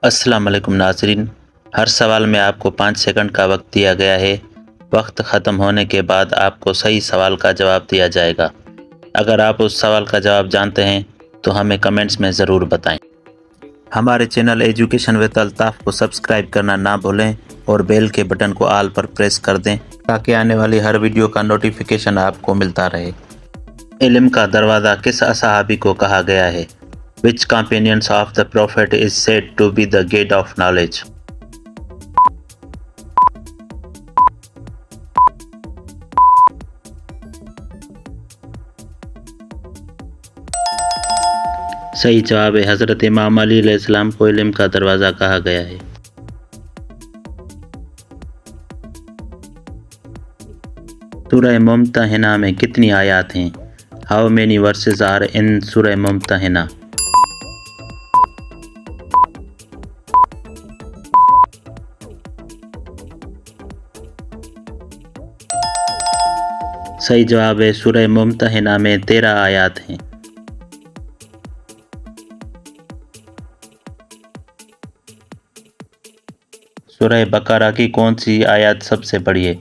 السلام علیکم ناظرین، ہر سوال میں آپ کو 5 سیکنڈ کا وقت دیا گیا ہے۔ وقت ختم ہونے کے بعد آپ کو صحیح سوال کا جواب دیا جائے گا۔ اگر آپ اس سوال کا جواب جانتے ہیں تو ہمیں کمنٹس میں ضرور بتائیں۔ ہمارے چینل ایجوکیشن وتھ الطاف کو سبسکرائب کرنا نہ بھولیں اور بیل کے بٹن کو آل پر پریس کر دیں تاکہ آنے والی ہر ویڈیو کا نوٹیفیکیشن آپ کو ملتا رہے۔ علم کا دروازہ کس صحابی کو کہا گیا ہے؟ Which companions of the Prophet is said to be the gate of knowledge? صحیح جواب ہے حضرت امام علی علیہ السلام کو علم کا دروازہ کہا گیا ہے۔ سورہ ممتحنہ میں کتنی آیات ہیں؟ How many verses are in سورہ ممتحنہ؟ صحیح جواب ہے سورہ ممتحنہ میں 13 آیات ہیں۔ سورہ بقرہ کی کون سی آیات سب سے بڑی ہے؟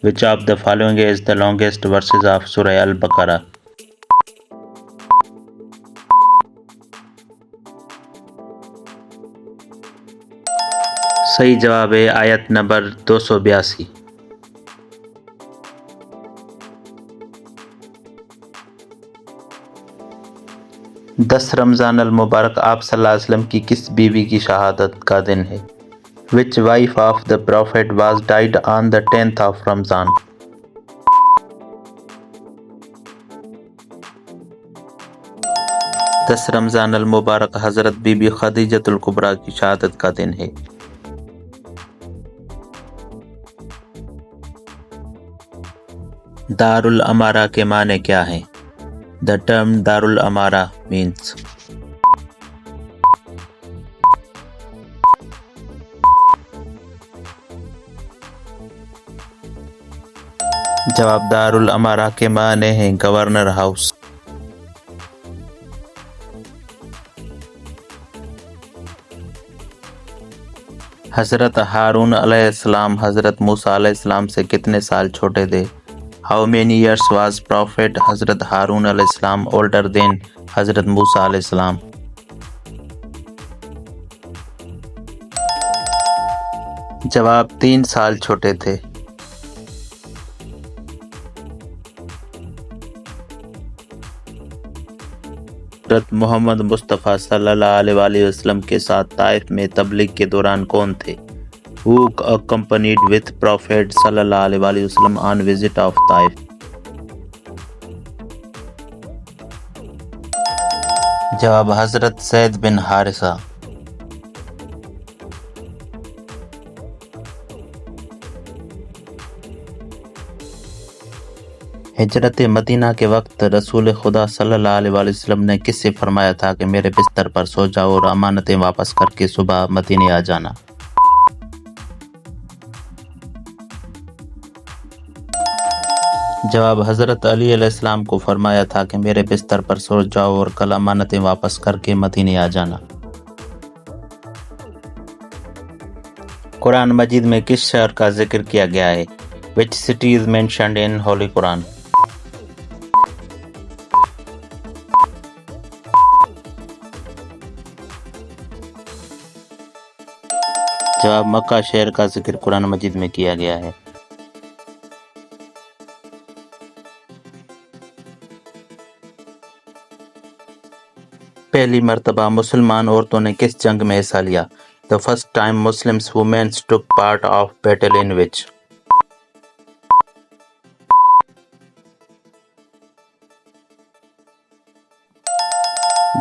Which of the following is the longest verses of سورہ البقرہ؟ صحیح جواب ہے آیت نمبر 282۔ رمضان المبارک آپ صلی اللہ علیہ وسلم کی کس بیوی کی شہادت کا دن ہے؟ Which wife of the Prophet was died on the 10th of Ramzan? رمضان المبارک حضرت بی بی خدیجۃ الکبریٰ کی شہادت کا دن ہے۔ دار الامارہ کے معنی کیا ہیں؟ The term دار الامارہ means جواب دار الامارہ کے معنی ہیں گورنر ہاؤس۔ حضرت ہارون علیہ السلام حضرت موسیٰ علیہ السلام سے کتنے سال چھوٹے تھے؟ How many years was Prophet حضرت ہارون علیہ السلام older than حضرت موسیٰ علیہ السلام؟ جواب 3 سال چھوٹے تھے۔ حضرت محمد مصطفیٰ صلی اللہ علیہ وآلہ وسلم کے ساتھ طائف میں تبلیغ کے دوران کون تھے؟ Who accompanied with Prophet صلی اللہ علیہ وآلہ وسلم on visit of طائف؟ جواب حضرت زید بن حارثہ۔ ہجرت مدینہ کے وقت رسول خدا صلی اللہ علیہ وآلہ وسلم نے کس سے فرمایا تھا کہ میرے بستر پر سو جاؤ اور امانتیں واپس کر کے صبح مدینے آ جانا؟ جواب حضرت علی علیہ السلام کو فرمایا تھا کہ میرے بستر پر سو جاؤ اور کل امانتیں واپس کر کے مدینے آ جانا۔ قرآن مجید میں کس شہر کا ذکر کیا گیا ہے؟ Which city is mentioned in Holy Quran؟ جواب مکہ شہر کا ذکر قرآن مجید میں کیا گیا ہے۔ پہلی مرتبہ مسلمان عورتوں نے کس جنگ میں حصہ لیا؟ The first time Muslims women took part of battle in which؟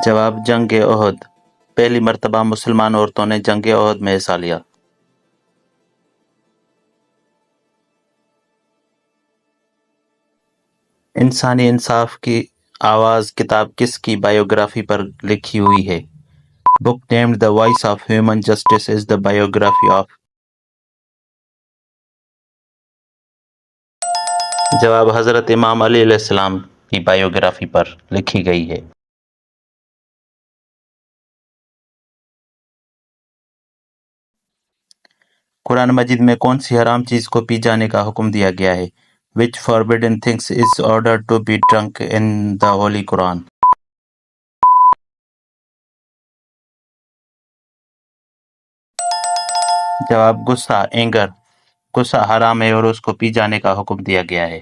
جواب جنگ احد۔ پہلی مرتبہ مسلمان عورتوں نے جنگ احد میں حصہ لیا۔ انسانی انصاف کی آواز کتاب کس کی بائیوگرافی پر لکھی ہوئی ہے؟ Book named The Voice of Human Justice is the biography of؟ جواب حضرت امام علی علیہ السلام کی بائیوگرافی پر لکھی گئی ہے۔ قرآن مجید میں کون سی حرام چیز کو پی جانے کا حکم دیا گیا ہے؟ Which forbidden things is ordered to be drunk in the Holy Quran? جواب غصہ، اینگر۔ غصہ حرام ہے اور اس کو پی جانے کا حکم دیا گیا ہے۔